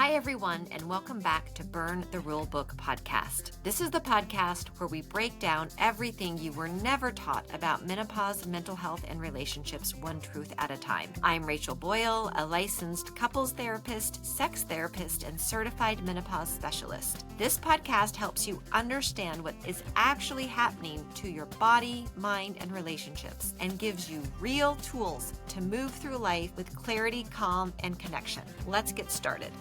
Hi, everyone, and welcome back to Burn the Rule Book podcast. This is the podcast where we break down everything you were never taught about menopause, mental health, and relationships one truth at a time. I'm Rachel Boyle, a licensed couples therapist, sex therapist, and certified menopause specialist. This podcast helps you understand what is actually happening to your body, mind, and relationships, and gives you real tools to move through life with clarity, calm, and connection. Let's get started.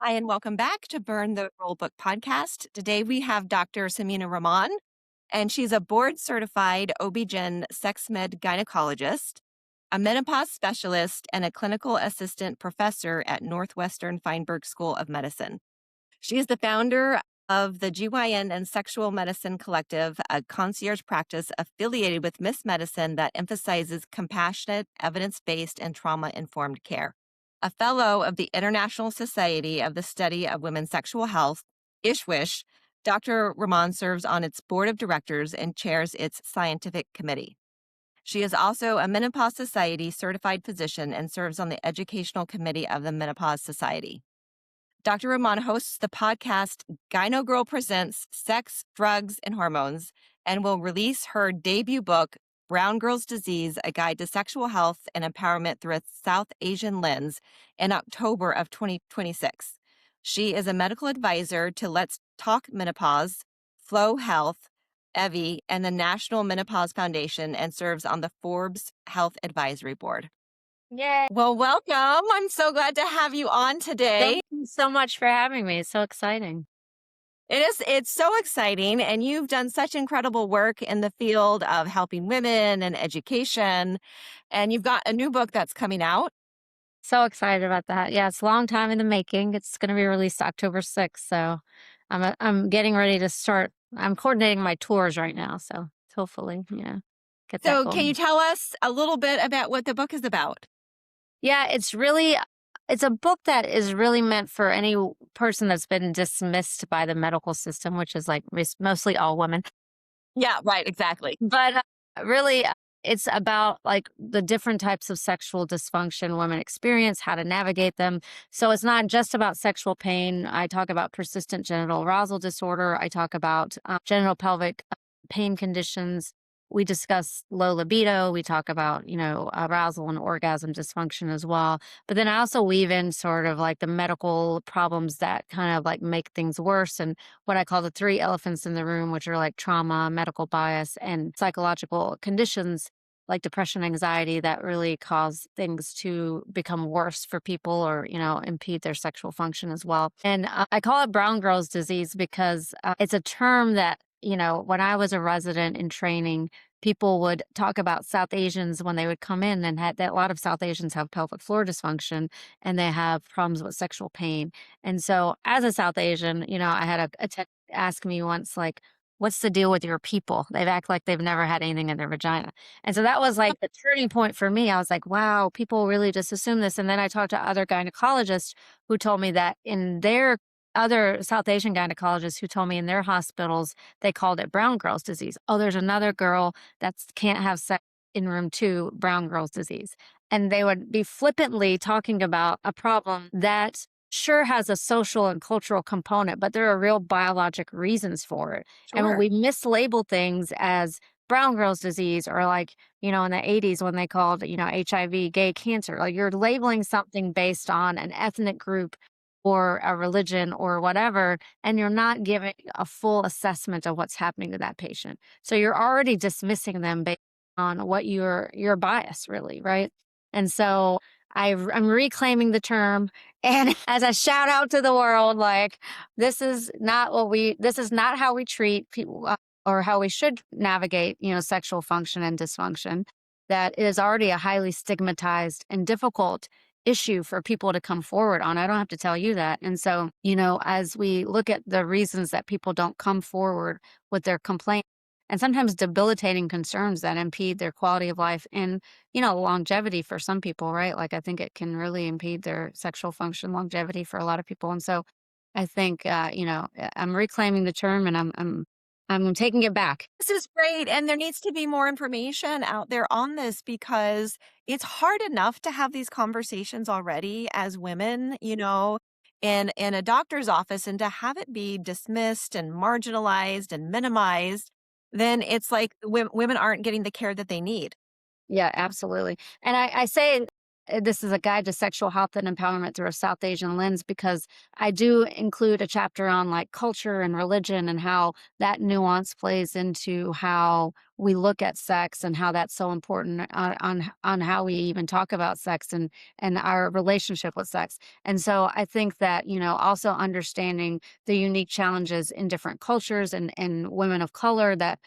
Hi, and welcome back to Burn the Rule Book podcast. Today we have Dr. Sameena Rahman, and she's a board-certified OB-GYN sex med gynecologist, a menopause specialist, and a clinical assistant professor at Northwestern Feinberg School of Medicine. She is the founder of the GYN and Sexual Medicine Collective, a concierge practice affiliated with Miss Medicine that emphasizes compassionate, evidence-based, and trauma-informed care. A fellow of the International Society of the Study of Women's Sexual Health, ISWISH, Dr. Rahman serves on its board of directors and chairs its scientific committee. She is also a Menopause Society certified physician and serves on the educational committee of the Menopause Society. Dr. Rahman hosts the podcast Gyno Girl Presents Sex, Drugs, and Hormones, and will release her debut book, Brown Girl's Disease, A Guide to Sexual Health and Empowerment Through a South Asian Lens, in October of 2026. She is a medical advisor to Let's Talk Menopause, Flow Health, Evie, and the National Menopause Foundation, and serves on the Forbes Health Advisory Board. Yay. Well, welcome. I'm so glad to have you on today. Thank you so much for having me. It's so exciting. It's so exciting, and you've done such incredible work in the field of helping women and education, and you've got a new book that's coming out. So excited about that. Yeah, it's a long time in the making. It's going to be released October 6th. So I'm getting ready to start. I'm coordinating my tours right now. So hopefully, get that So going. can you tell us a little bit about what the book is about? Yeah, it's a book that is really meant for any person that's been dismissed by the medical system, which is like mostly all women. Yeah, right, exactly. But really, it's about like the different types of sexual dysfunction women experience, how to navigate them. So it's not just about sexual pain. I talk about persistent genital arousal disorder. I talk about genital pelvic pain conditions. We discuss low libido. We talk about, arousal and orgasm dysfunction as well. But then I also weave in sort of like the medical problems that kind of like make things worse, and what I call the three elephants in the room, which are like trauma, medical bias, and psychological conditions like depression, anxiety that really cause things to become worse for people or, impede their sexual function as well. And I call it brown girl's disease because it's a term that, when I was a resident in training, people would talk about South Asians when they would come in, and a lot of South Asians have pelvic floor dysfunction and they have problems with sexual pain. And so as a South Asian, I had a tech ask me once, like, what's the deal with your people? They act like they've never had anything in their vagina. And so that was like the turning point for me. I was like, wow, people really just assume this. And then I talked to other gynecologists who told me that in their other South Asian gynecologists who told me in their hospitals, they called it brown girl's disease. Oh, there's another girl that can't have sex in room 2, brown girl's disease. And they would be flippantly talking about a problem that sure has a social and cultural component, but there are real biologic reasons for it. Sure. And when we mislabel things as brown girl's disease, or like, in the 80s when they called, HIV gay cancer, like you're labeling something based on an ethnic group or a religion or whatever, and you're not giving a full assessment of what's happening to that patient. So you're already dismissing them based on what your bias really, right? And so I'm reclaiming the term, and as a shout out to the world, like this is not how we treat people or how we should navigate, sexual function and dysfunction. That is already a highly stigmatized and difficult issue for people to come forward on. I don't have to tell you that. And so, as we look at the reasons that people don't come forward with their complaint and sometimes debilitating concerns that impede their quality of life and, longevity for some people, right? Like I think it can really impede their sexual function longevity for a lot of people. And so I think, I'm reclaiming the term, and I'm I'm taking it back. This is great. And there needs to be more information out there on this because it's hard enough to have these conversations already as women, in a doctor's office, and to have it be dismissed and marginalized and minimized, then it's like women aren't getting the care that they need. Yeah, absolutely. And I say this is a guide to sexual health and empowerment through a South Asian lens because I do include a chapter on like culture and religion and how that nuance plays into how we look at sex and how that's so important on how we even talk about sex and our relationship with sex. And so I think that, also understanding the unique challenges in different cultures and women of color that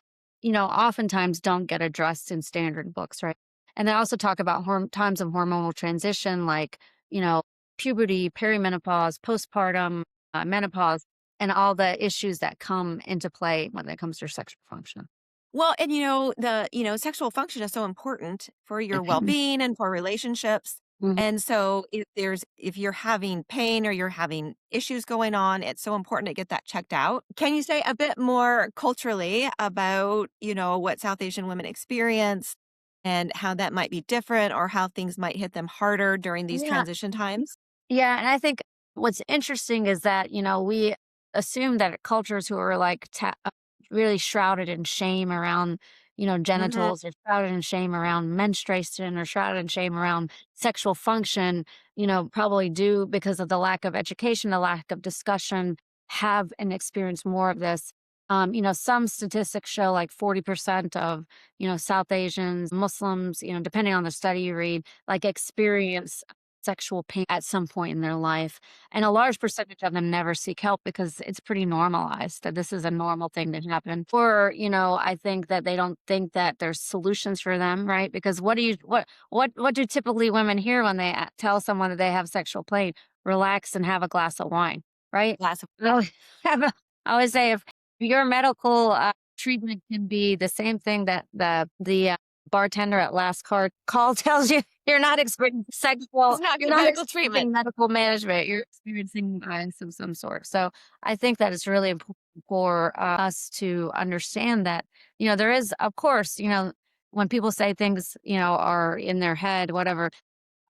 oftentimes don't get addressed in standard books, right? And they also talk about times of hormonal transition, like, you know, puberty, perimenopause, postpartum, menopause, and all the issues that come into play when it comes to sexual function. Well, and sexual function is so important for your well-being and for relationships. Mhm. And so if you're having pain or you're having issues going on, it's so important to get that checked out. Can you say a bit more culturally about, what South Asian women experience and how that might be different or how things might hit them harder during these Yeah. transition times? Yeah, and I think what's interesting is that, we assume that cultures who are like really shrouded in shame around, Mhm. genitals or shrouded in shame around menstruation or shrouded in shame around sexual function, probably do because of the lack of education, the lack of discussion, have and experience more of this. Some statistics show like 40% of, South Asians, Muslims, depending on the study you read, like experience sexual pain at some point in their life. And a large percentage of them never seek help because it's pretty normalized that this is a normal thing to happen. Or, I think that they don't think that there's solutions for them, right? Because what do typically women hear when they tell someone that they have sexual pain? Relax and have a glass of wine, right? Glass of No, I always say if your medical treatment can be the same thing that the bartender at last call tells you you're not experiencing It's not you're good not medical treatment. experiencing medical management, you're experiencing violence of some sort. So I think that it's really important for us to understand that, there is, of course, when people say things, are in their head, whatever,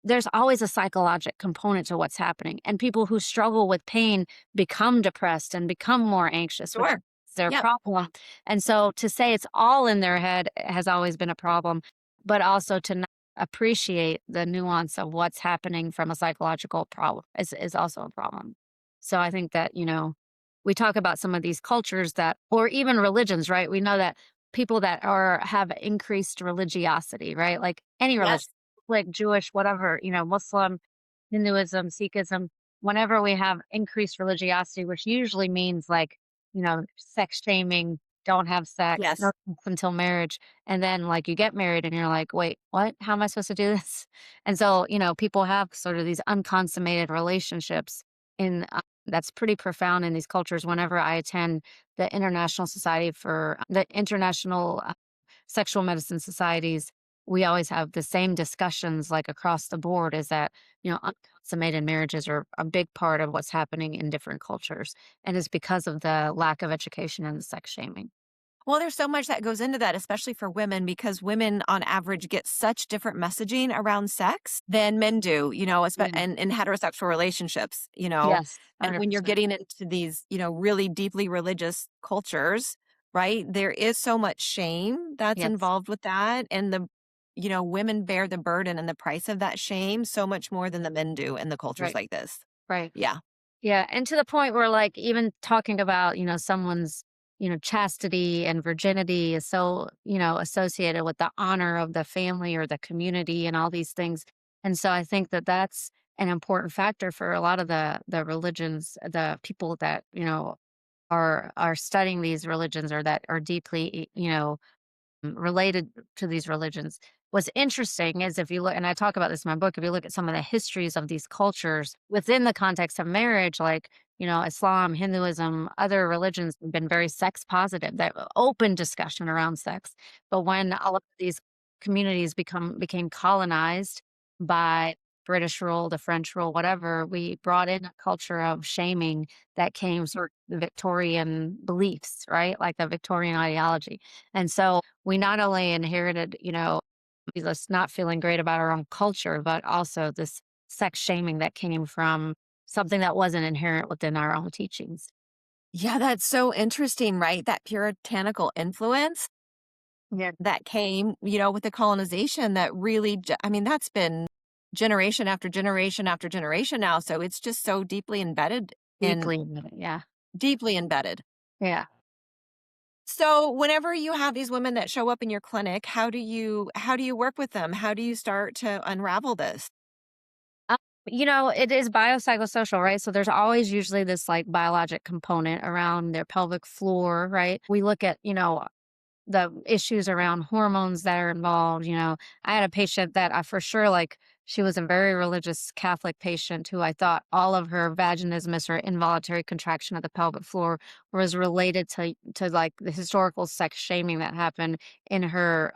there's always a psychologic component to what's happening. And people who struggle with pain become depressed and become more anxious, which is Sure. their Yep. problem. And so to say it's all in their head has always been a problem, but also to not appreciate the nuance of what's happening from a psychological problem is also a problem. So I think that, we talk about some of these cultures that, or even religions, right? We know that people that have increased religiosity, right? Like any religion, Yes. like Jewish, whatever, Muslim, Hinduism, Sikhism, whenever we have increased religiosity, which usually means like, sex shaming, don't have sex, Yes. no sex until marriage. And then like you get married and you're like, wait, what? How am I supposed to do this? And so, people have sort of these unconsummated relationships in that's pretty profound in these cultures. Whenever I attend the International Sexual Medicine Societies, we always have the same discussions like across the board is that, unconsummated marriages are a big part of what's happening in different cultures. And it's because of the lack of education and the sex shaming. Well, there's so much that goes into that, especially for women, because women on average get such different messaging around sex than men do, Mm. and in heterosexual relationships, Yes, and when you're 100%. getting into these, really deeply religious cultures, right? There is so much shame that's Yes, involved with that. And women bear the burden and the price of that shame so much more than the men do in the cultures right, like this. right. Yeah. Yeah, and to the point where, like, even talking about, someone's, chastity and virginity is so, associated with the honor of the family or the community and all these things. And so I think that that's an important factor for a lot of the religions, the people that, are studying these religions or that are deeply, related to these religions. What's interesting is if you look, and I talk about this in my book, if you look at some of the histories of these cultures within the context of marriage, like, Islam, Hinduism, other religions have been very sex positive, that open discussion around sex. But when all of these communities became colonized by British rule, the French rule, whatever, we brought in a culture of shaming that came sort of the Victorian beliefs, right? Like the Victorian ideology. And so we not only inherited, us not feeling great about our own culture, but also this sex shaming that came from something that wasn't inherent within our own teachings. Yeah, that's so interesting, right? That puritanical influence Yeah. that came, with the colonization that really, I mean, that's been generation after generation after generation now. So it's just so deeply embedded in Deeply in it. Yeah. deeply embedded. Yeah. So whenever you have these women that show up in your clinic, how do you work with them? How do you start to unravel this? Um, it is biopsychosocial, right? So there's always usually this like biologic component around their pelvic floor, right? We look at, the issues around hormones that are involved. I had a patient that I for sure like she was a very religious Catholic patient who I thought all of her vaginismus or involuntary contraction of the pelvic floor was related to like the historical sex shaming that happened in her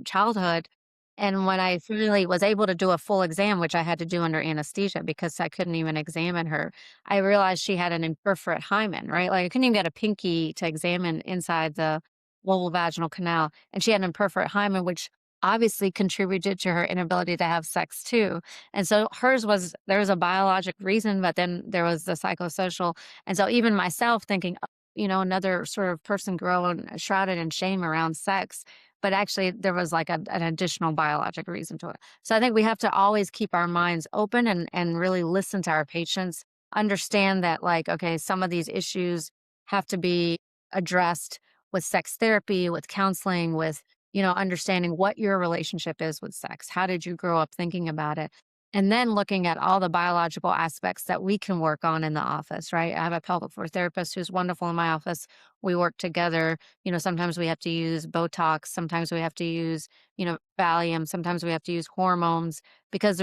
childhood. And when I finally was able to do a full exam, which I had to do under anesthesia because I couldn't even examine her, I realized she had an imperforate hymen, right? Like I couldn't even get a pinky to examine inside the vulvovaginal canal, and she had an imperforate hymen, which obviously contributed to her inability to have sex too. And so hers was there was a biologic reason, but then there was the psychosocial. And so even myself thinking, another sort of person growing shrouded in shame around sex. But actually, there was like an additional biologic reason to it. So I think we have to always keep our minds open and really listen to our patients, understand that, like, okay, some of these issues have to be addressed with sex therapy, with counseling, with, understanding what your relationship is with sex. How did you grow up thinking about it? And then looking at all the biological aspects that we can work on in the office, right? I have a pelvic floor therapist who's wonderful in my office. We work together. Sometimes we have to use Botox, sometimes we have to use, Valium, sometimes we have to use hormones because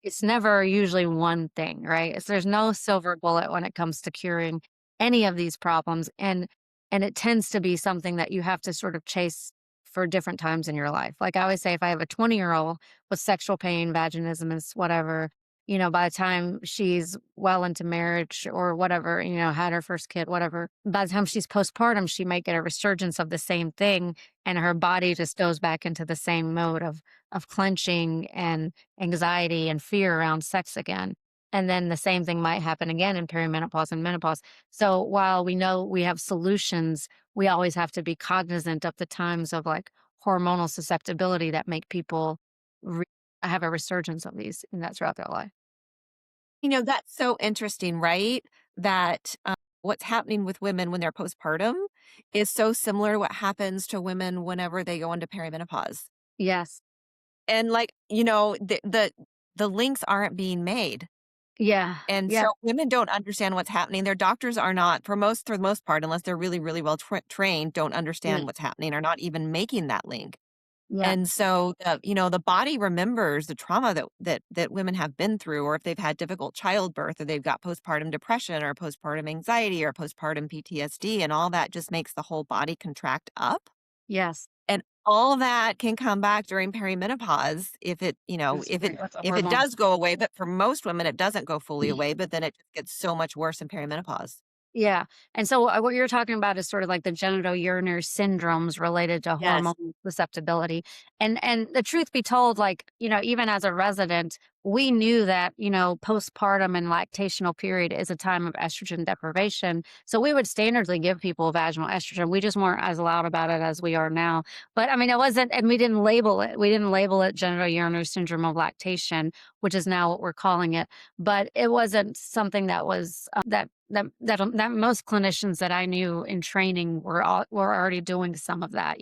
it's never usually one thing, right? There's no silver bullet when it comes to curing any of these problems. And it tends to be something that you have to sort of chase for different times in your life. Like I always say, if I have a 20-year-old with sexual pain, vaginismus, whatever, by the time she's well into marriage or whatever, had her first kid, whatever, by the time she's postpartum, she might get a resurgence of the same thing. And her body just goes back into the same mode of clenching and anxiety and fear around sex again. And then the same thing might happen again in perimenopause and menopause. So while we know we have solutions, we always have to be cognizant of the times of like hormonal susceptibility that make people re- have a resurgence of these and that throughout their life. That's so interesting, right? That what's happening with women when they're postpartum is so similar to what happens to women whenever they go into perimenopause. Yes. And like, the links aren't being made. Yeah. And Yeah. so women don't understand what's happening. Their doctors are not, for the most part, unless they're really, really well trained, don't Yeah. understand what's happening or not even making that link. Yeah. And so, the body remembers the trauma that women have been through, or if they've had difficult childbirth, or they've got postpartum depression, or postpartum anxiety, or postpartum PTSD, and all that just makes the whole body contract up. Yes. And all that can come back during perimenopause if it, That's a if it hormone. does go away. But for most women, it doesn't go fully Yeah. away. But then it just gets so much worse in perimenopause. Yeah. And so what you're talking about is sort of like the genitourinary syndromes related to Yes. hormone susceptibility. And the truth be told, like, even as a resident, we knew that, postpartum and lactational period is a time of estrogen deprivation. So we would standardly give people vaginal estrogen. We just weren't as loud about it as we are now. But I mean, it wasn't, and we didn't label it. We didn't label it genitourinary syndrome of lactation, which is now what we're calling it. But it wasn't something that was that most clinicians that I knew in training were already doing some of that,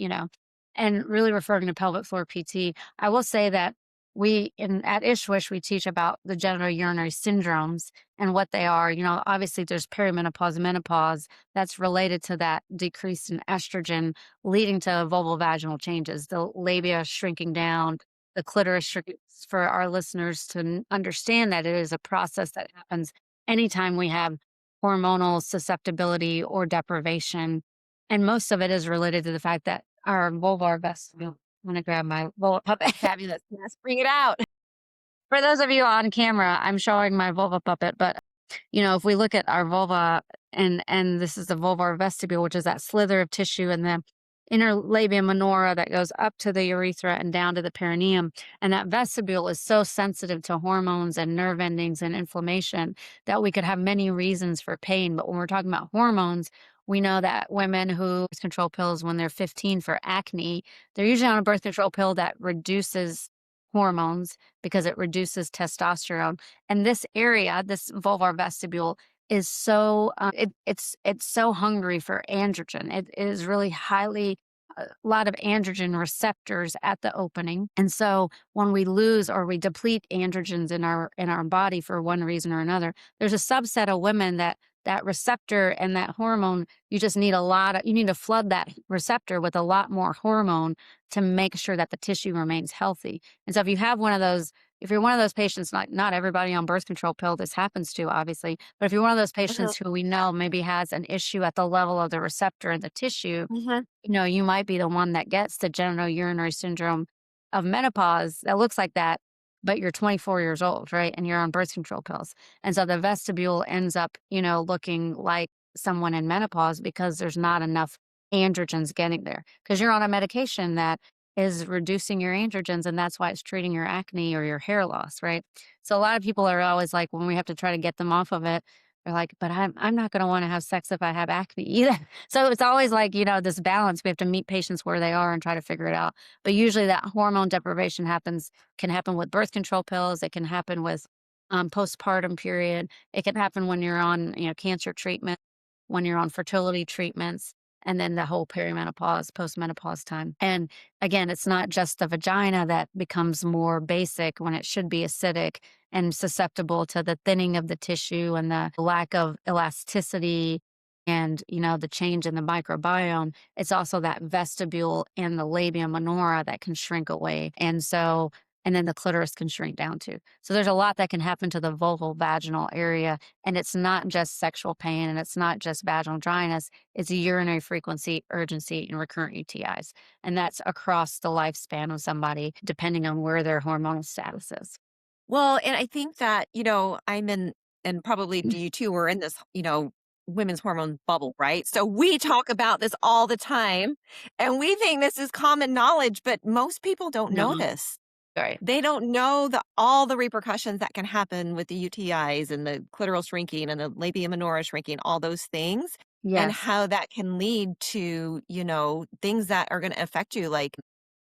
and really referring to pelvic floor PT. I will say that at Ishwish we teach about the genital urinary syndromes and what they are. Obviously there's perimenopause, menopause that's related to that decrease in estrogen, leading to vulvovaginal changes, the labia shrinking down, the clitoris shrinking. For our listeners to understand that it is a process that happens anytime we have hormonal susceptibility or deprivation. And most of it is related to the fact that our vulvar vestibule, I'm going to grab my vulva puppet. Fabulous. Yes, bring it out. For those of you on camera, I'm showing my vulva puppet, but if we look at our vulva and this is the vulvar vestibule, which is that slither of tissue in the inner labia minora that goes up to the urethra and down to the perineum. And that vestibule is so sensitive to hormones and nerve endings and inflammation that we could have many reasons for pain. But when we're talking about hormones, we know that women who birth control pills when they're 15 for acne, they're usually on a birth control pill that reduces hormones because it reduces testosterone. And this area, this vulvar vestibule, is so it's so hungry for androgen. It is really highly a lot of androgen receptors at the opening. And so when we lose or we deplete androgens in our body for one reason or another, there's a subset of women that receptor and that hormone, you just need you need to flood that receptor with a lot more hormone to make sure that the tissue remains healthy. And so if you're one of those patients, not everybody on birth control pill this happens to, obviously, but if you're one of those Mhm, patients who we know maybe has an issue at the level of the receptor in the tissue, mhm. you might be the one that gets the genitourinary syndrome of menopause that looks like that, but you're 24 years old, right? And you're on birth control pills. And so the vestibule ends up, looking like someone in menopause because there's not enough androgens getting there because you're on a medication that is reducing your androgens, and that's why it's treating your acne or your hair loss, right? So a lot of people are always like, when we have to try to get them off of it, they're like, but I'm not going to want to have sex if I have acne either. So it's always like, this balance. We have to meet patients where they are and try to figure it out. But usually that hormone deprivation can happen with birth control pills. It can happen with postpartum period. It can happen when you're on, cancer treatment, when you're on fertility treatments, and then the whole perimenopause, postmenopause time. And again, it's not just the vagina that becomes more basic when it should be acidic and susceptible to the thinning of the tissue and the lack of elasticity and the change in the microbiome. It's also that vestibule and the labia minora that can shrink away. And then the clitoris can shrink down too. So there's a lot that can happen to the vulval vaginal area. And it's not just sexual pain and it's not just vaginal dryness. It's urinary frequency, urgency, and recurrent UTIs. And that's across the lifespan of somebody, depending on where their hormonal status is. Well, and I think that, I'm in, and probably you too, we're in this, women's hormone bubble, right? So we talk about this all the time and we think this is common knowledge, but most people don't know No. this. Right. They don't know all the repercussions that can happen with the UTIs and the clitoral shrinking and the labia minora shrinking, all those things, and Yes. how that can lead to, things that are going to affect you, like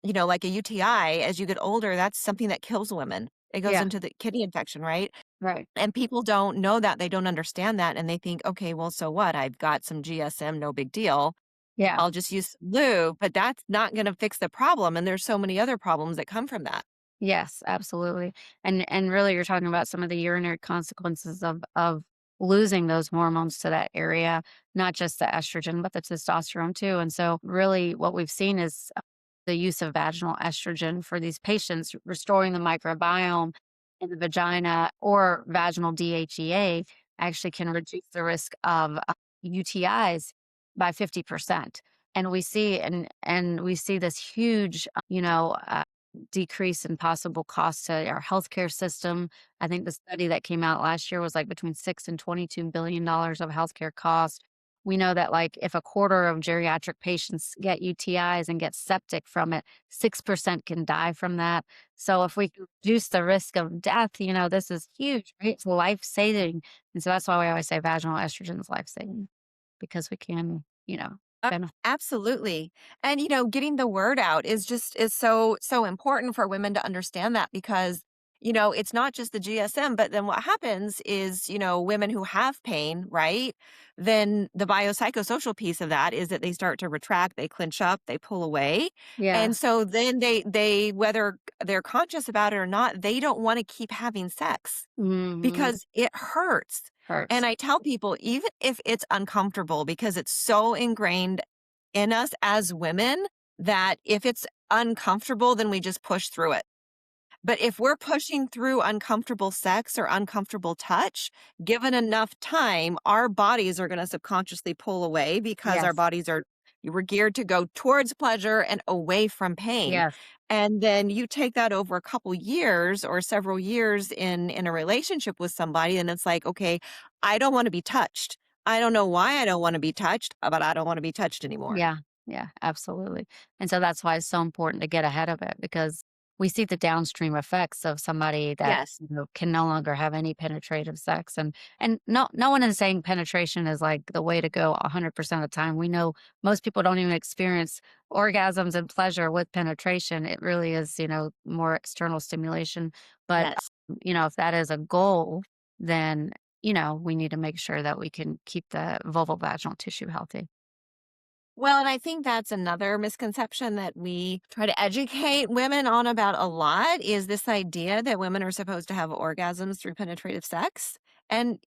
a UTI as you get older. That's something that kills women. It goes Yeah. into the kidney infection, right? Right. And people don't know that. They don't understand that. And they think, okay, well, so what? I've got some GSM, no big deal. Yeah. I'll just use lube, but that's not going to fix the problem. And there's so many other problems that come from that. Yes, absolutely. And really you're talking about some of the urinary consequences of losing those hormones to that area, not just the estrogen, but the testosterone too. And so really what we've seen is the use of vaginal estrogen for these patients, restoring the microbiome in the vagina or vaginal DHEA actually can reduce the risk of UTIs by 50%. And we see this huge, decrease in possible costs to our healthcare system. I think the study that came out last year was like between $6 and $22 billion of healthcare costs. We know that like if a quarter of geriatric patients get UTIs and get septic from it, 6% can die from that. So if we can reduce the risk of death, this is huge, right? It's life saving. And so that's why we always say vaginal estrogen is life saving because we can, Uh, benefit. Absolutely. And getting the word out is so important for women to understand that because it's not just the GSM, but then what happens is, women who have pain, right? Then the biopsychosocial piece of that is that they start to retract, they clench up, they pull away. And Yeah. so then they whether they're conscious about it or not, they don't want to keep having sex Hmm. because it hurts. Hurts. And I tell people, even if it's uncomfortable, because it's so ingrained in us as women that if it's uncomfortable, then we just push through it. But if we're pushing through uncomfortable sex or uncomfortable touch, given enough time, our bodies are going to subconsciously pull away because our Yes. bodies are, You were geared to go towards pleasure and away from pain. Yes. And then you take that over a couple years or several years in a relationship with somebody, and it's like, okay, I don't want to be touched. I don't know why I don't want to be touched, but I don't want to be touched anymore. Yeah, yeah, absolutely. And so that's why it's so important to get ahead of it because we see the downstream effects of somebody that Yes. can no longer have any penetrative sex. And no one is saying penetration is like the way to go 100% of the time. We know most people don't even experience orgasms and pleasure with penetration. It really is, more external stimulation. But Yes. if that is a goal, then we need to make sure that we can keep the vulvovaginal tissue healthy. Well, and I think that's another misconception that we try to educate women on about a lot is this idea that women are supposed to have orgasms through penetrative sex. And,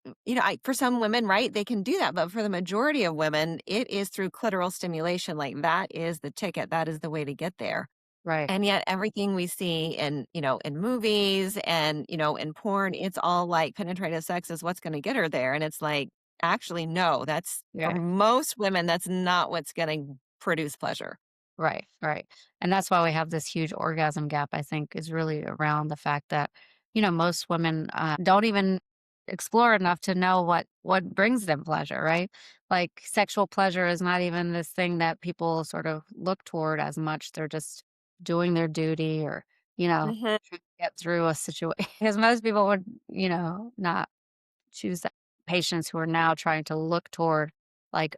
for some women, right, they can do that. But for the majority of women, it is through clitoral stimulation. Like that is the ticket, that is the way to get there. Right. And yet everything we see in movies and, in porn, it's all like penetrative sex is what's going to get her there. And it's like, actually, no, that's for Yeah. most women, that's not what's going to produce pleasure. Right, right. And that's why we have this huge orgasm gap, I think, is really around the fact that, most women don't even explore enough to know what brings them pleasure, right? Like sexual pleasure is not even this thing that people sort of look toward as much. They're just doing their duty or, Hmm. trying to get through a situation. Because most people would, not choose that patients who are now trying to look toward like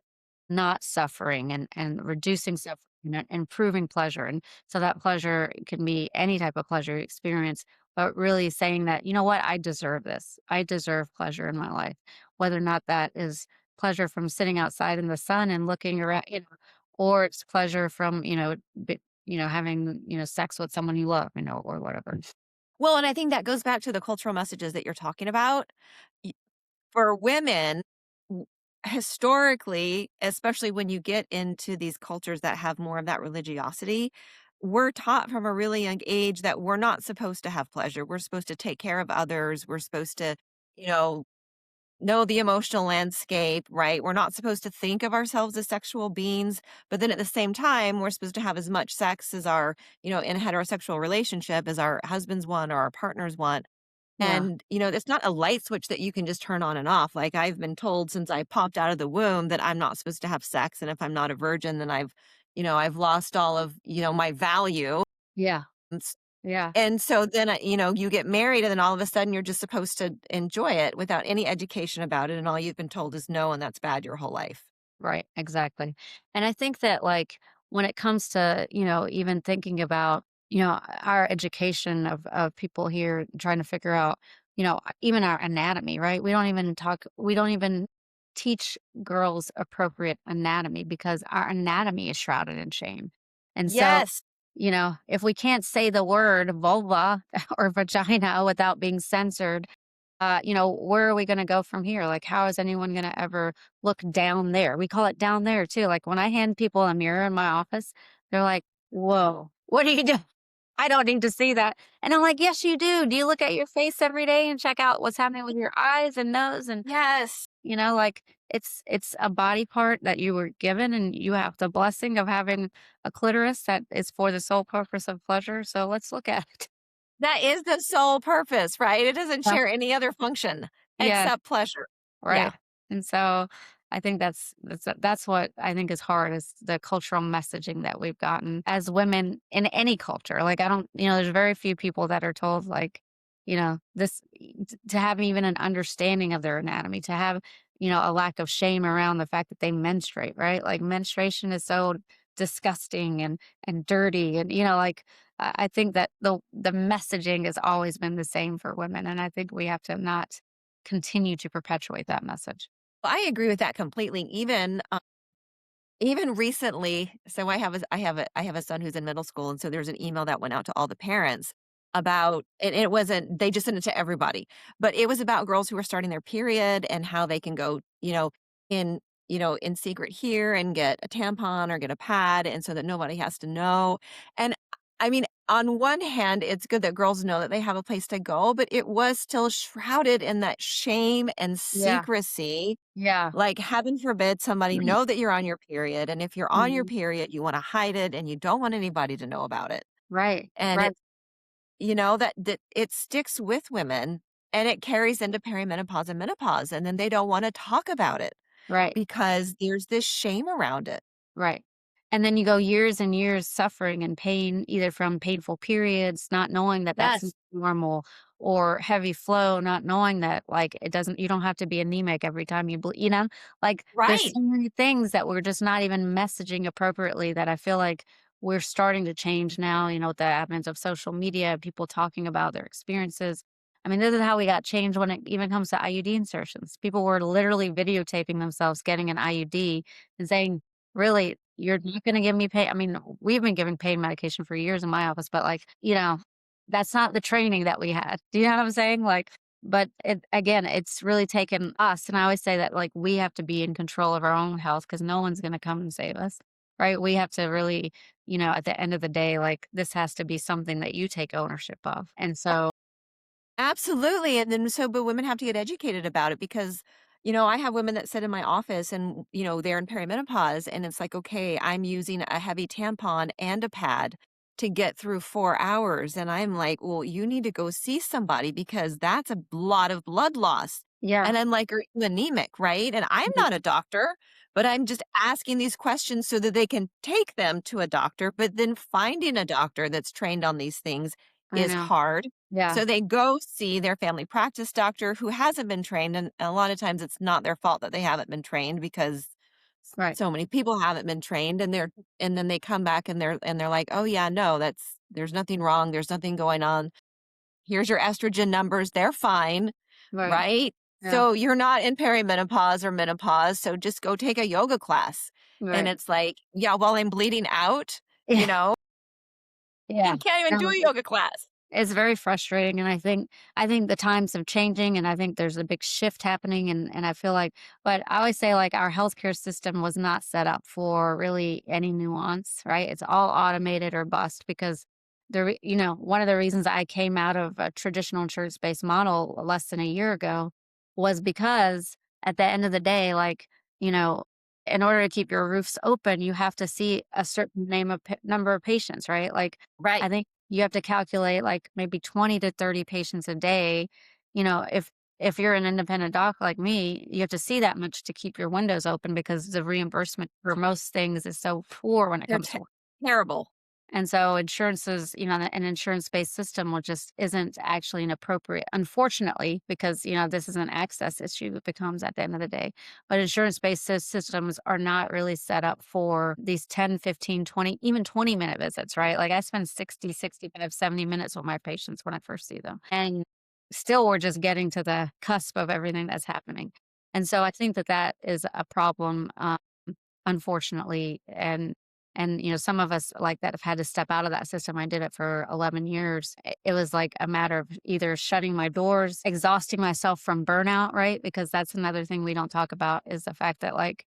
not suffering and reducing suffering and improving pleasure. And so that pleasure can be any type of pleasure you experience, but really saying that, you know what, I deserve this. I deserve pleasure in my life, whether or not that is pleasure from sitting outside in the sun and looking around, or it's pleasure from, having, sex with someone you love, or whatever. Well, and I think that goes back to the cultural messages that you're talking about. Y- For women, w- historically, especially when you get into these cultures that have more of that religiosity, we're taught from a really young age that we're not supposed to have pleasure. We're supposed to take care of others. We're supposed to, you know the emotional landscape, right? We're not supposed to think of ourselves as sexual beings, but then at the same time, we're supposed to have as much sex as our, in a heterosexual relationship as our husbands want or our partners want. Yeah. And, it's not a light switch that you can just turn on and off. Like I've been told since I popped out of the womb that I'm not supposed to have sex. And if I'm not a virgin, then I've lost all of, my value. Yeah. Yeah. And so then, you get married and then all of a sudden you're just supposed to enjoy it without any education about it. And all you've been told is no, and that's bad your whole life. Right, exactly. And I think that like when it comes to, even thinking about, our education of people here trying to figure out, even our anatomy, right? We don't even teach girls appropriate anatomy because our anatomy is shrouded in shame. And so, Yes. if we can't say the word vulva or vagina without being censored, where are we going to go from here? Like, how is anyone going to ever look down there? We call it down there too. Like when I hand people a mirror in my office, they're like, whoa, what are you doing? I don't need to see that. And I'm like, yes, you do. Do you look at your face every day and check out what's happening with your eyes and nose? And, Yes. like it's a body part that you were given and you have the blessing of having a clitoris that is for the sole purpose of pleasure. So let's look at it. That is the sole purpose, right? It doesn't share any other function Yeah. except pleasure. Yeah. Right. And so I think that's what I think is hard is the cultural messaging that we've gotten as women in any culture. Like I don't, there's very few people that are told like, this to have even an understanding of their anatomy, to have, a lack of shame around the fact that they menstruate, right? Like menstruation is so disgusting and dirty and like I think that the messaging has always been the same for women and I think we have to not continue to perpetuate that message. Well, I agree with that completely. Even recently, so I have a son who's in middle school, and so there's an email that went out to all the parents about and it wasn't they just sent it to everybody, but it was about girls who were starting their period and how they can go, in in secret here and get a tampon or get a pad and so that nobody has to know. And I mean, on one hand, it's good that girls know that they have a place to go, but it was still shrouded in that shame and Yeah. secrecy. Yeah. Like, heaven forbid somebody know that you're on your period, and if you're on your Mhm. period, you wanna hide it, and you don't want anybody to know about it. Right. And Right. it that it sticks with women, and it carries into perimenopause and menopause, and then they don't wanna talk about it Right. because there's this shame around it. Right. And then you go years and years suffering and pain, either from painful periods, not knowing that that's Yes. normal, or heavy flow, not knowing that like it doesn't, you don't have to be anemic every time you bleed, like there's Right. so many things that we're just not even messaging appropriately that I feel like we're starting to change now, with the advent of social media, people talking about their experiences. I mean, this is how we got changed when it even comes to IUD insertions. People were literally videotaping themselves getting an IUD and saying, really, you're not gonna give me pain. I mean, we've been giving pain medication for years in my office, but, like, that's not the training that we had. Do you know what I'm saying? Like, but again, it's really taken us, and I always say that, like, we have to be in control of our own health because no one's gonna come and save us, right? We have to really, at the end of the day, like, this has to be something that you take ownership of, and so Absolutely, and then but women have to get educated about it because, I have women that sit in my office and, they're in perimenopause and it's like, "Okay, I'm using a heavy tampon and a pad to get through 4 hours," and I'm like, "Well, you need to go see somebody because that's a lot of blood loss." yeah. And I'm like, "Are you anemic?" Right? And I'm Mhm. not a doctor, but I'm just asking these questions so that they can take them to a doctor, but then finding a doctor that's trained on these things I is know. hard. Yeah. So they go see their family practice doctor who hasn't been trained, and a lot of times it's not their fault that they haven't been trained because Right. so many people haven't been trained, and then they come back and they're like, "Oh yeah, no, there's nothing wrong. There's nothing going on. Here's your estrogen numbers. They're fine." Right. Right? Yeah. So you're not in perimenopause or menopause, so just go take a yoga class. And Right. it's like, yeah, while I'm bleeding out, Yeah. I Yeah. can't even do No. a yoga class. It's very frustrating, and I think the times are changing, and I think there's a big shift happening, and I feel like, but I always say, like, our healthcare system was not set up for really any nuance, right? It's all automated or bust because one of the reasons I came out of a traditional insurance-based model less than a year ago was because at the end of the day, like, you know, in order to keep your roofs open, you have to see a certain number of patients, right? Like, I Right. think you have to calculate like maybe 20 to 30 patients a day. If you're an independent doc like me, you have to see that much to keep your windows open because the reimbursement for most things is so poor when it They're comes to. terrible. And so insurances, an insurance-based system will just isn't actually an appropriate, unfortunately, because, this is an access issue it becomes at the end of the day. But insurance-based systems are not really set up for these 10, 15, 20, even 20-minute visits, right? Like I spend 60, 65, 70 minutes with my patients when I first see them. And still we're just getting to the cusp of everything that's happening. And so I think that that is a problem, unfortunately. And some of us like that have had to step out of that system. I did it for 11 years. It was like a matter of either shutting my doors, exhausting myself from burnout, right? Because that's another thing we don't talk about is the fact that, like,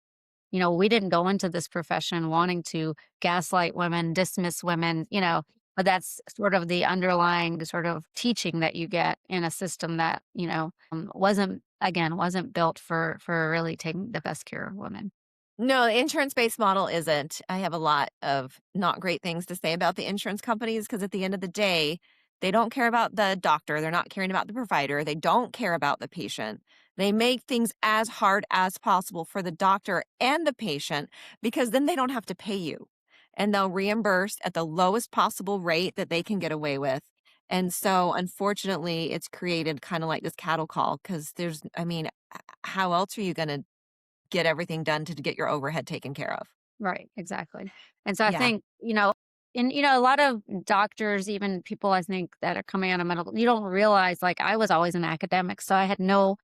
we didn't go into this profession wanting to gaslight women, dismiss women, but that's sort of the underlying sort of teaching that you get in a system that, wasn't built for really taking the best care of women. No, the insurance-based model isn't. I have a lot of not great things to say about the insurance companies because at the end of the day, they don't care about the doctor, they're not caring about the provider, they don't care about the patient. They make things as hard as possible for the doctor and the patient because then they don't have to pay you, and they'll reimburse at the lowest possible rate that they can get away with. And so, unfortunately, it's created kinda like this cattle call because how else are you gonna get everything done to get your overhead taken care of? Right, exactly. And so I Yeah. think, and a lot of doctors, even people I think that are coming out of medical, you don't realize like I was always an academic. So I had no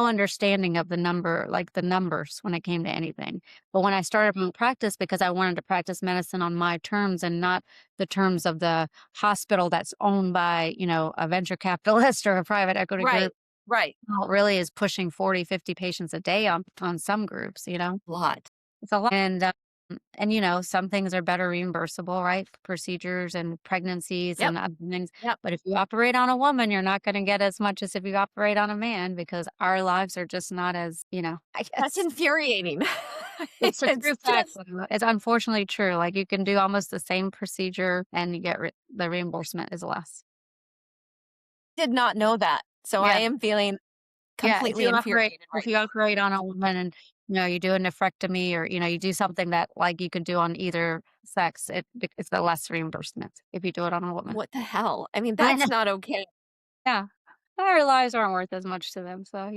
understanding of the numbers when it came to anything. But when I started my practice, because I wanted to practice medicine on my terms and not the terms of the hospital that's owned by, a venture capitalist or a private equity Right, group, right. well, it really is pushing 40, 50 patients a day on some groups. Lot. It's a lot. And And some things are better reimbursable, right? Procedures and pregnancies Yep. and other things. Yep. But if you operate on a woman, you're not going to get as much as if you operate on a man because our lives are just not as, I That's guess infuriating. it's a true It's fact. just It's unfortunately true. Like you can do almost the same procedure and you get the reimbursement is less. did not know that. So I Yeah. am feeling Yeah, completely infuriated if right you operate on a woman and, you do a nephrectomy or, you do something that, like, you could do on either sex, it's the less reimbursement if you do it on a now. woman. What the hell? I mean, I know. that's not okay. Yeah. Our lives aren't worth as much to them, so,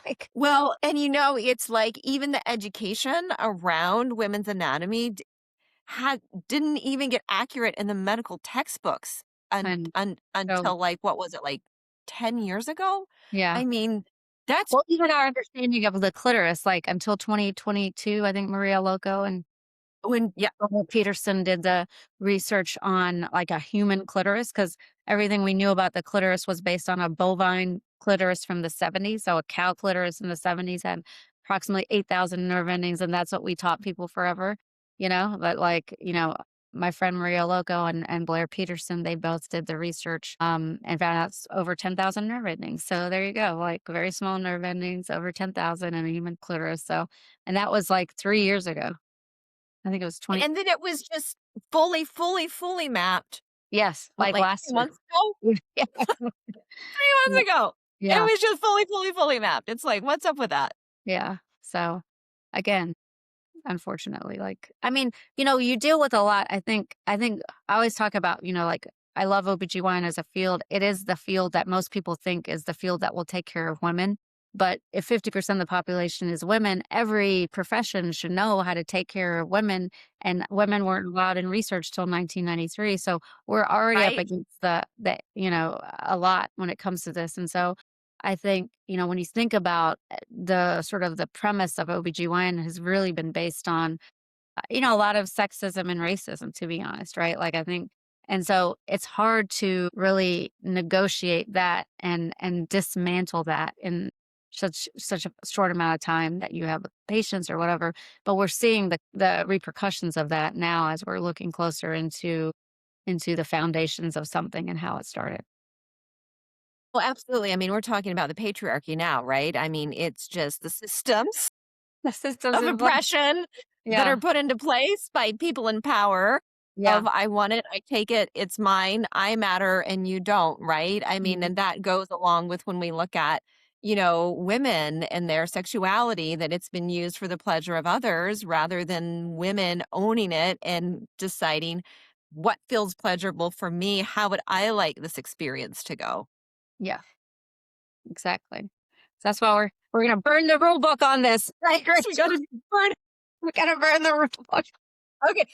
like Well, and it's like even the education around women's anatomy had didn't even get accurate in the medical textbooks and so until like what was it like 10 years ago? yeah. I mean, that's Well, even our understanding of the clitoris, like, until 2022, I think Maria Loco and when yeah, Peterson did the research on like a human clitoris because everything we knew about the clitoris was based on a bovine clitoris from the 70s. So a cow clitoris in the 70s had approximately 8,000 nerve endings, and that's what we taught people forever. But my friend Maria Loco and Blair Peterson, they both did the research and found out it's over 10,000 nerve endings. So there you go, like very small nerve endings, over 10,000 in a human clitoris. And that was like 3 years ago. I think it was 20. and then it was just fully mapped, Yes, what, like like last 3 year. months ago? Yeah. 3 Yeah. months ago. It Yeah, was just fully mapped. It's like, what's up with that? yeah. So, again, unfortunately, like I mean, you deal with a lot. I think I always talk about, like I love OBGYN as a field. It is the field that most people think is the field that will take care of women. But if 50% of the population is women, every profession should know how to take care of women. And women weren't allowed in research till 1993. So we're already up Right? against a lot when it comes to this. And so I think, when you think about the sort of the premise of OBGYN has really been based on, a lot of sexism and racism, to be honest, right? Like I think, and so it's hard to really negotiate that and dismantle that in such a short amount of time that you have patients or whatever. But we're seeing the repercussions of that now as we're looking closer into the foundations of something and how it started. Well, absolutely. I mean, we're talking about the patriarchy now, right? I mean, it's just the systems The systems of in place. oppression that are Yeah. put into place by people in power Yeah. of I want it, I take it, it's mine, I matter and you don't, right? I mean, Mhm. and that goes along with when we look at, women and their sexuality, that it's been used for the pleasure of others rather than women owning it and deciding what feels pleasurable for me. How would I like this experience to go? Yeah. Exactly. So that's why we're gonna burn the rule book on this. Right, So we got Rachel? to burn. We gotta burn the rule book. Okay.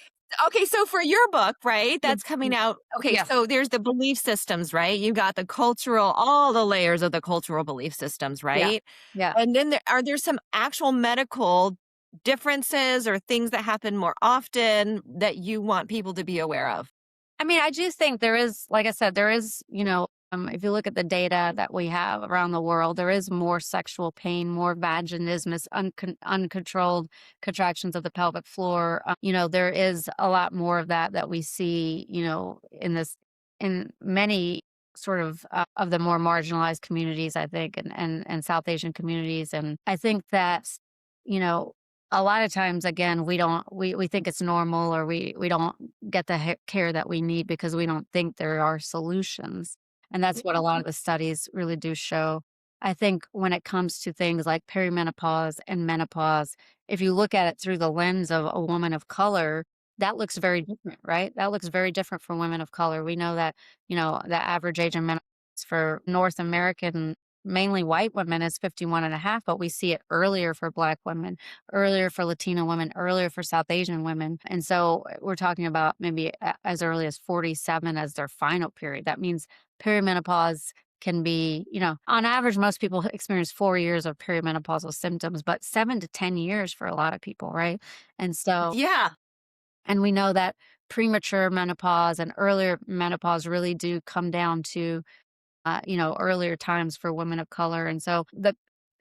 Okay, so for your book, right, Yeah. that's coming out. Okay, Yeah. so there's the belief systems, right? You got the cultural, all the layers of the cultural belief systems, Yeah. right? Yeah. And then are there some actual medical differences or things that happen more often that you want people to be aware of? I mean, I do think there is, like I said, there is, if you look at the data that we have around the world, there is more sexual pain, more vaginismus, uncontrolled contractions of the pelvic floor. There is a lot more of that we see, in many sort of the more marginalized communities, I think, and South Asian communities. And I think that, you know, a lot of times, again, we think it's normal or we don't get the care that we need because we don't think there are solutions. And that's what a lot of the studies really do show. I think when it comes to things like perimenopause and menopause, if you look at it through the lens of a woman of color, that looks very different, right? That looks very different for women of color. We know that, the average age of menopause for North American, mainly white women is 51 and a half, but we see it earlier for Black women, earlier for Latino women, earlier for South Asian women. And so we're talking about maybe as early as 47 as their final period. That means perimenopause can be, on average, most people experience 4 years of perimenopausal symptoms, but 7 to 10 years for a lot of people, right? And so, Yeah. and we know that premature menopause and earlier menopause really do come down to earlier times for women of color. And so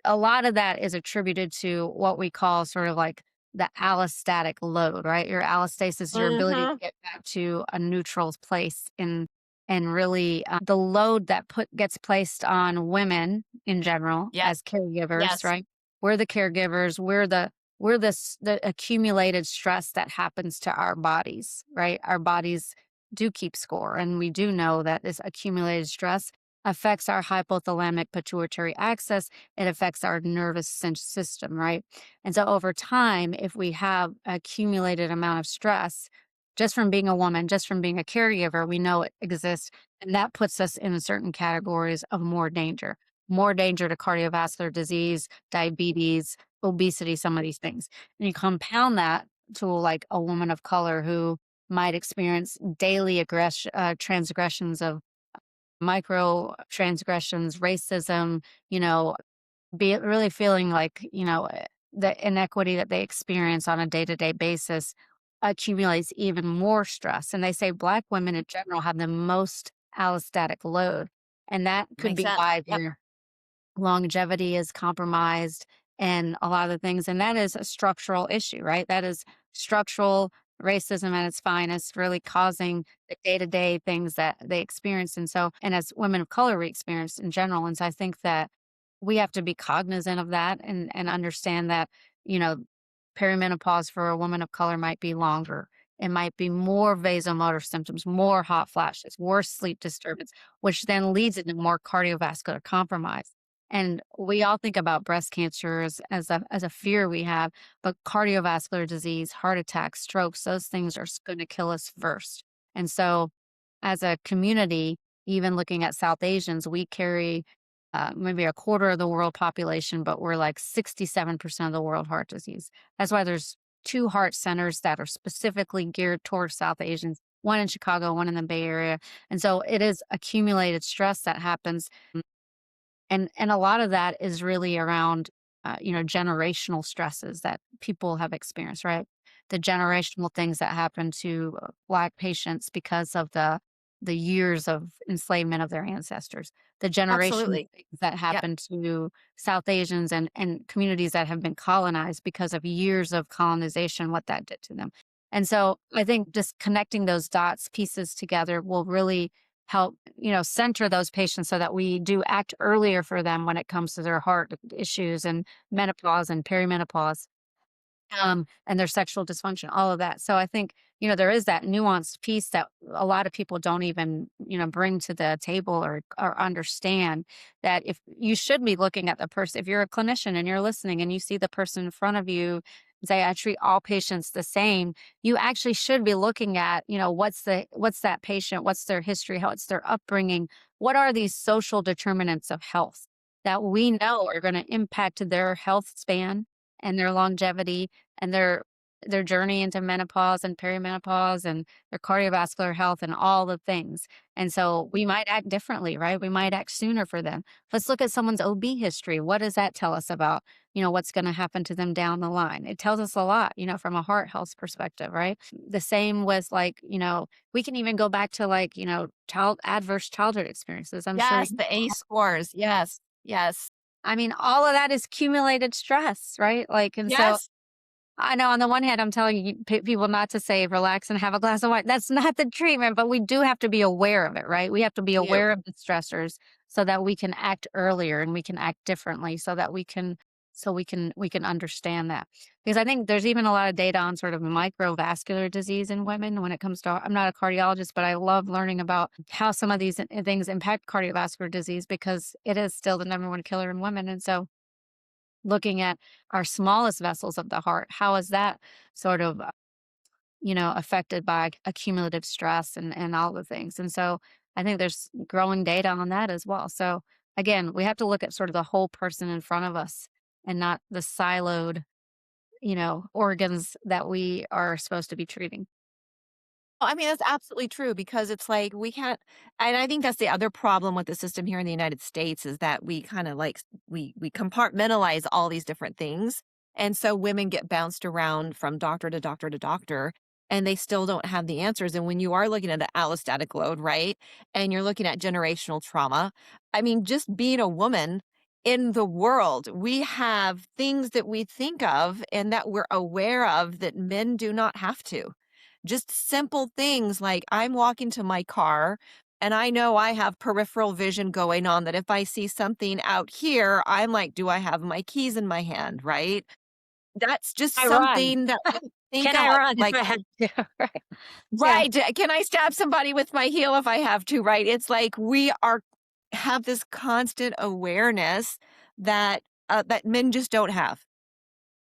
a lot of that is attributed to what we call sort of like the allostatic load, right? Your allostasis is your ability to Mhm. get back to a neutral place and really the load that gets placed on women in general Yes. as caregivers, Yes. right? We're the caregivers. We're the accumulated stress that happens to our bodies, right? Our bodies do keep score, and we do know that this accumulated stress affects our hypothalamic pituitary axis. It affects our nervous system, right? And so over time, if we have accumulated amount of stress, just from being a woman, just from being a caregiver, we know it exists. And that puts us in certain categories of more danger to cardiovascular disease, diabetes, obesity, some of these things. And you compound that to like a woman of color who might experience daily transgressions of micro transgressions, racism, you know, be really feeling like, the inequity that they experience on a day-to-day basis accumulates even more stress. And they say Black women in general have the most allostatic load. And that could Makes be sense. why Yep. their longevity is compromised and a lot of the things. And that is a structural issue, right? That is structural racism at its finest, really causing the day to day things that they experience. And so, and as women of color, we experience in general. And so I think that we have to be cognizant of that and understand that, you know, perimenopause for a woman of color might be longer. It might be more vasomotor symptoms, more hot flashes, worse sleep disturbance, which then leads into more cardiovascular compromise. And we all think about breast cancer as a fear we have, but cardiovascular disease, heart attacks, strokes, those things are going to kill us first. And so, as a community, even looking at South Asians, we carry maybe a quarter of the world population, but we're like 67% of the world heart disease. That's why there's two heart centers that are specifically geared towards South Asians, one in Chicago, one in the Bay Area. And so it is accumulated stress that happens and a lot of that is really around generational stresses that people have experienced, right? The generational things that happen to Black patients because of the years of enslavement of their ancestors, the generational Absolutely. things that Yep. happen to South Asians and communities that have been colonized because of years of colonization, what that did to them. And so I think just connecting those dots pieces together will really help, center those patients so that we do act earlier for them when it comes to their heart issues and menopause and perimenopause, and their sexual dysfunction, all of that. So I think, there is that nuanced piece that a lot of people don't even, bring to the table or understand that if you should be looking at the person, if you're a clinician and you're listening and you see the person in front of you, say, I treat all patients the same, you actually should be looking at, what's that patient, what's their history, what's their upbringing, what are these social determinants of health that we know are going to impact their health span and their longevity and their journey into menopause and perimenopause and their cardiovascular health and all the things. And so we might act differently, right? We might act sooner for them. Let's look at someone's OB history. What does that tell us about, what's going to happen to them down the line? It tells us a lot, from a heart health perspective, right? The same with like, we can even go back to like, adverse childhood experiences. I'm sure Yes, the ACE scores. Yes. Yes. I mean, all of that is accumulated stress, right? Like, and so Yes. I know on the one hand, I'm telling you people not to say relax and have a glass of wine. That's not the treatment, but we do have to be aware of it, right? We have to be Do. aware of the stressors so that we can act earlier and we can act differently so that we can understand that. Because I think there's even a lot of data on sort of microvascular disease in women when it comes to I'm not a cardiologist, but I love learning about how some of these things impact cardiovascular disease because it is still the number one killer in women. And so looking at our smallest vessels of the heart, how is that sort of, affected by accumulative stress and all the things. And so I think there's growing data on that as well. So again, we have to look at sort of the whole person in front of us and not the siloed, organs that we are supposed to be treating. I mean, that's absolutely true because it's like we can't, and I think that's the other problem with the system here in the United States is that we kind of like we compartmentalize all these different things, and so women get bounced around from doctor to doctor to doctor, and they still don't have the answers. And when you are looking at the allostatic load, right, and you're looking at generational trauma, I mean, just being a woman in the world, we have things that we think of and that we're aware of that men do not have to. Just simple things like I'm walking to my car and I know I have peripheral vision going on that if I see something out here, I'm like, do I have my keys in my hand? Right. That's just I run. something that we think Can I of. run if Like, I have to? Right. Yeah. right. Can I stab somebody with my heel if I have to? Right. It's like we are have this constant awareness that that men just don't have.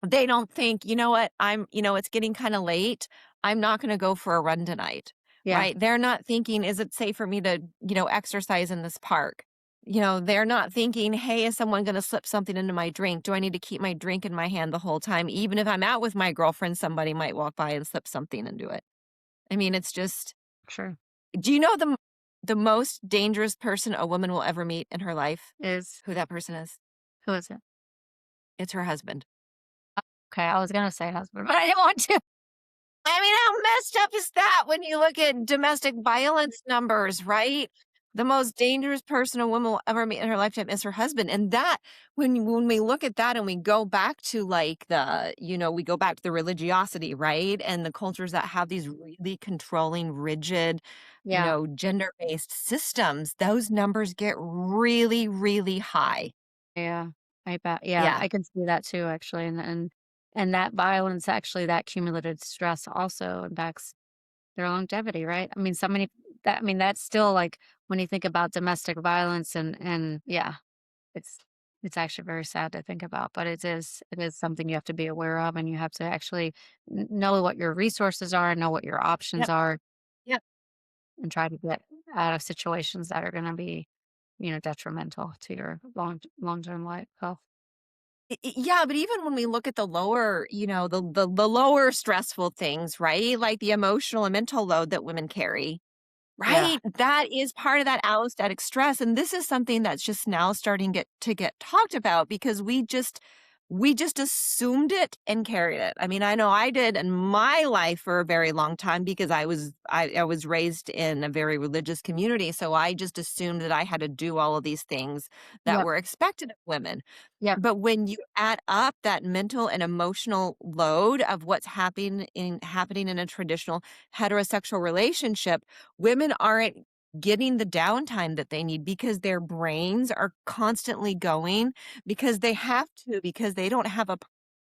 They don't think, you know what, it's getting kind of late. I'm not going to go for a run tonight. Yeah. Right. They're not thinking, is it safe for me to, exercise in this park? They're not thinking, hey, is someone going to slip something into my drink? Do I need to keep my drink in my hand the whole time? Even if I'm out with my girlfriend, somebody might walk by and slip something into it. I mean, it's just, Sure. do you know the most dangerous person a woman will ever meet in her life? Is Who that person is? Who is it? It's her husband. Okay, I was gonna say husband, but I didn't want to. I mean, how messed up is that when you look at domestic violence numbers, right? The most dangerous person a woman will ever meet in her lifetime is her husband. And that, when we look at that and we go back to like we go back to the religiosity, right? And the cultures that have these really controlling, rigid, Yeah. gender-based systems, those numbers get really, really high. Yeah. I bet. Yeah, Yeah. I can see that too, actually, and that violence, actually, that cumulative stress also impacts their longevity, right? I mean, so many that's still like when you think about domestic violence and yeah, it's it's actually very sad to think about, but it is something you have to be aware of, and you have to actually know what your resources are, know what your options Yep. are, Yep. and try to get out of situations that are going to be, detrimental to your long-term life health. Yeah, but even when we look at the lower, the lower stressful things, right? Like the emotional and mental load that women carry, Yeah. right? That is part of that allostatic stress. And this is something that's just now starting to get talked about because we just assumed it and carried it. I mean, I know I did in my life for a very long time because I was raised in a very religious community. So I just assumed that I had to do all of these things that Yep. were expected of women. Yep. But when you add up that mental and emotional load of what's happening in a traditional heterosexual relationship, women aren't getting the downtime that they need because their brains are constantly going because they have to, because they don't have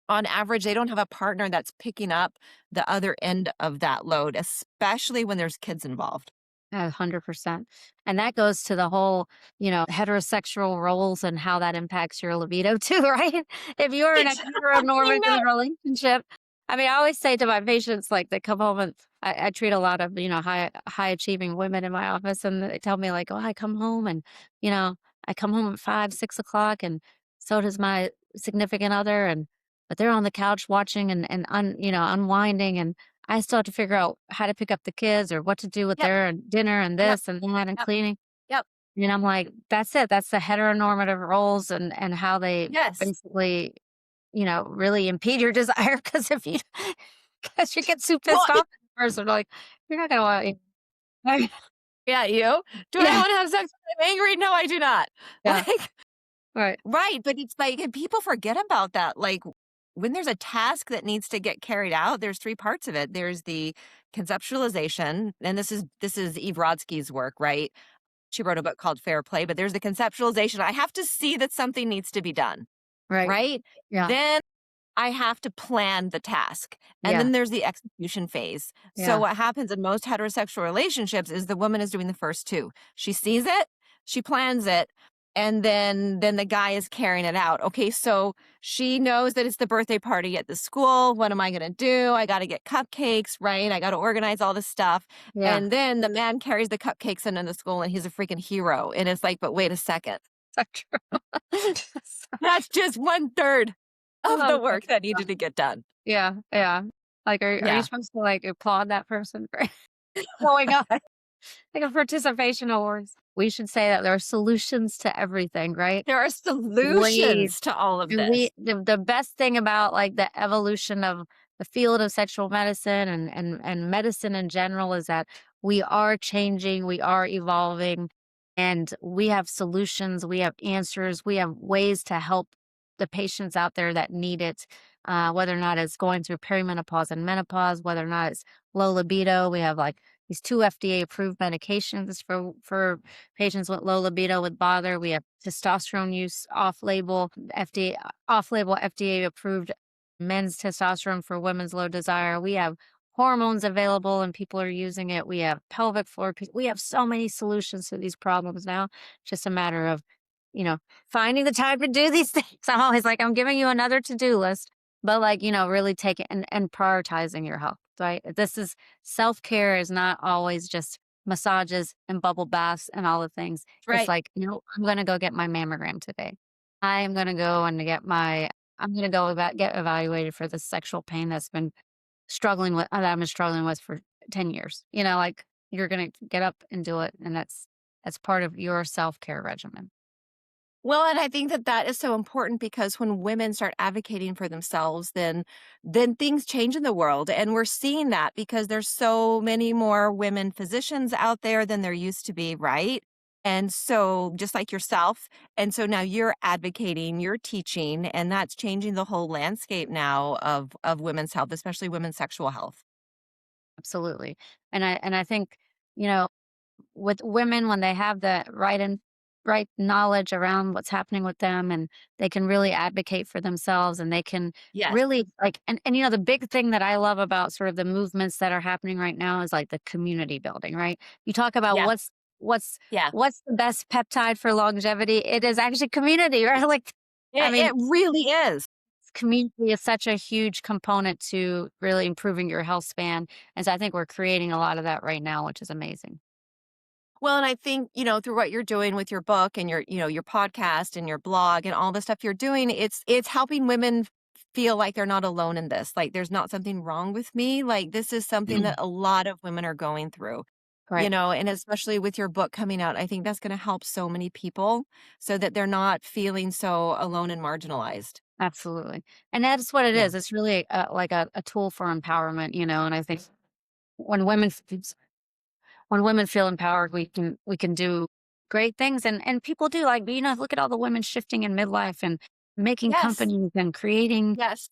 on average, they don't have a partner that's picking up the other end of that load, especially when there's kids involved. 100%. And that goes to the whole, heterosexual roles and how that impacts your libido too, right? If you're in a I know. heteronormative relationship, I mean, I always say to my patients, like they come home and I treat a lot of, high achieving women in my office, and they tell me like, oh, I come home and, you know, I come home at 5, 6 o'clock, and so does my significant other, and but they're on the couch watching and unwinding, and I still have to figure out how to pick up the kids or what to do with Yep. their dinner and Yep. this and that and Yep. cleaning. Yep. And I'm like, that's it. That's the heteronormative roles and how they Yes. basically, really impede your desire. Because if you, because you get too Well, pissed off at the person, like, you're not going to want, yeah, you? Do I yeah, want to have sex when I'm angry? No, I do not. yeah, Like, right, right, but it's like and people forget about that. Like, when there's a task that needs to get carried out, there's 3 parts of it. There's the conceptualization, and this is Eve Rodsky's work, right? She wrote a book called Fair Play, but there's the conceptualization. I have to see that something needs to be done, right. right? Yeah, Then I have to plan the task. And yeah, then there's the execution phase. So yeah, what happens in most heterosexual relationships is the woman is doing the first 2. She sees it, she plans it, and then the guy is carrying it out. Okay, so she knows that it's the birthday party at the school. What am I going to do? I got to get cupcakes, right? I got to organize all this stuff. yeah. And then the man carries the cupcakes into the school and he's a freaking hero. And it's like, but wait a second. So true. That's just 1/3 of Oh the my work that God. needed to get done. Yeah, yeah. Like, are you Yeah. supposed to like applaud that person for going on? Like a participation awards. We should say that there are solutions to everything, right? There are Ways. solutions to all of And this. the best thing about like the evolution of the field of sexual medicine and medicine in general is that we are changing, we are evolving. And we have solutions, we have answers, we have ways to help the patients out there that need it, whether or not it's going through perimenopause and menopause, whether or not it's low libido. We have like these 2 FDA approved medications for patients with low libido with bother. We have testosterone use off label FDA approved men's testosterone for women's low desire. We have hormones available and people are using it. We have pelvic floor. We have so many solutions to these problems now. It's just a matter of, finding the time to do these things. I'm always like, I'm giving you another to-do list, but like, really take it and prioritizing your health, right? This is self-care is not always just massages and bubble baths and all the things. It's Right. like, I'm going to go get my mammogram today. I am going to go and I'm going to go get evaluated for the sexual pain that I've been struggling with for 10 years. Like you're going to get up and do it. And that's part of your self-care regimen. Well, and I think that that is so important because when women start advocating for themselves, then things change in the world, and we're seeing that because there's so many more women physicians out there than there used to be, right? And so just like yourself, and so now you're advocating, you're teaching, and that's changing the whole landscape now of women's health, especially women's sexual health. Absolutely. And I think, you know, with women when they have the right knowledge around what's happening with them and they can really advocate for themselves and they can Yes. really like the big thing that I love about sort of the movements that are happening right now is like the community building, right? You talk about Yeah. what's Yeah. what's the best peptide for longevity? It is actually community, right? Like I mean, It really is. community is such a huge component to really improving your health span. And so I think we're creating a lot of that right now, which is amazing. Well, and I think, through what you're doing with your book and your podcast and your blog and all the stuff you're doing, it's helping women feel like they're not alone in this. Like there's not something wrong with me. Like this is something that a lot of women are going through. Right. And especially with your book coming out, I think that's going to help so many people so that they're not feeling so alone and marginalized. Absolutely. And that's what it Yeah. is. It's really like a tool for empowerment, and I think when women when women feel empowered, we can do great things and people do like, look at all the women shifting in midlife and making Yes. companies and creating Yes.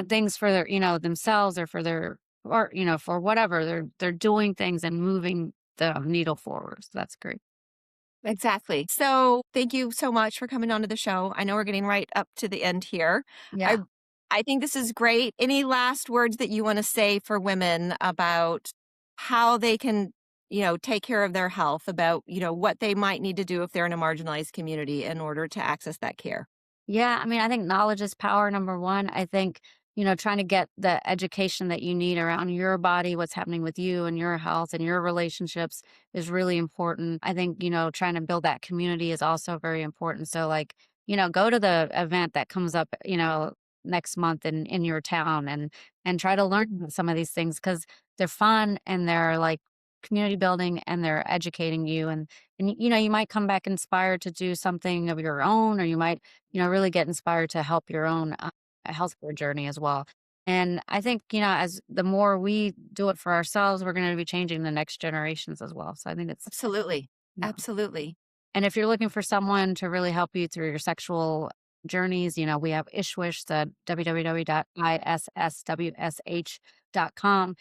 things for their, themselves or for their or for whatever. They're doing things and moving the needle forward. So that's great. Exactly. So, thank you so much for coming on to the show. I know we're getting right up to the end here. I Yeah. I think this is great. Any last words that you want to say for women about how they can, take care of their health, about, what they might need to do if they're in a marginalized community in order to access that care? Yeah, I mean, I think knowledge is power, number one. I think, trying to get the education that you need around your body, what's happening with you and your health and your relationships is really important. I think, trying to build that community is also very important. So, like, go to the event that comes up, next month in your town and try to learn some of these things because they're fun and they're like community building and they're educating you and you might come back inspired to do something of your own or you might really get inspired to help your own healthcare journey as well. And I think, as the more we do it for ourselves, we're going to be changing the next generations as well. So I think it's, Absolutely. you know, Absolutely. and if you're looking for someone to really help you through your sexual journeys, we have Ishwish, the www.isswsh.com.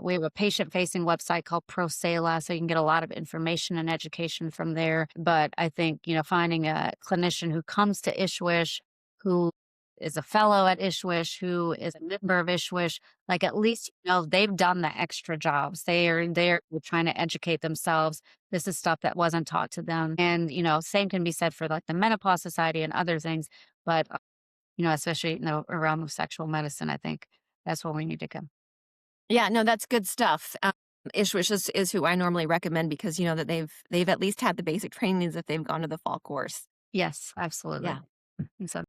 We have a patient facing website called Prosela, so you can get a lot of information and education from there. But I think, finding a clinician who comes to Ishwish, who is a fellow at Ishwish, who is a member of Ishwish, like at least, they've done the extra jobs. They are there trying to educate themselves. This is stuff that wasn't taught to them. And, same can be said for like the Menopause Society and other things. But, especially, around with sexual medicine, I think that's where we need to go. Yeah, no, that's good stuff. Ishwish is who I normally recommend because you know that they've at least had the basic trainings if they've gone to the fall course. Yes, absolutely. Yeah. And so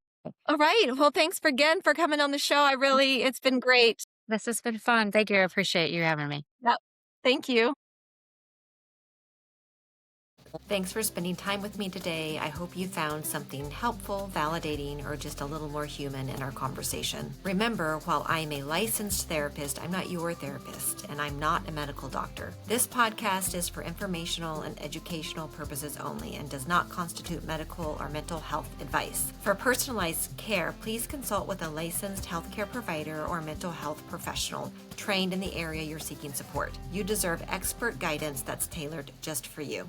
All right. Well, thanks again for coming on the show. It's been great. this has been fun. Thank you. I appreciate you having me. Yep. Thank you. Thanks for spending time with me today. I hope you found something helpful, validating, or just a little more human in our conversation. Remember, while I'm a licensed therapist, I'm not your therapist, and I'm not a medical doctor. This podcast is for informational and educational purposes only and does not constitute medical or mental health advice. For personalized care, please consult with a licensed healthcare provider or mental health professional trained in the area you're seeking support. You deserve expert guidance that's tailored just for you.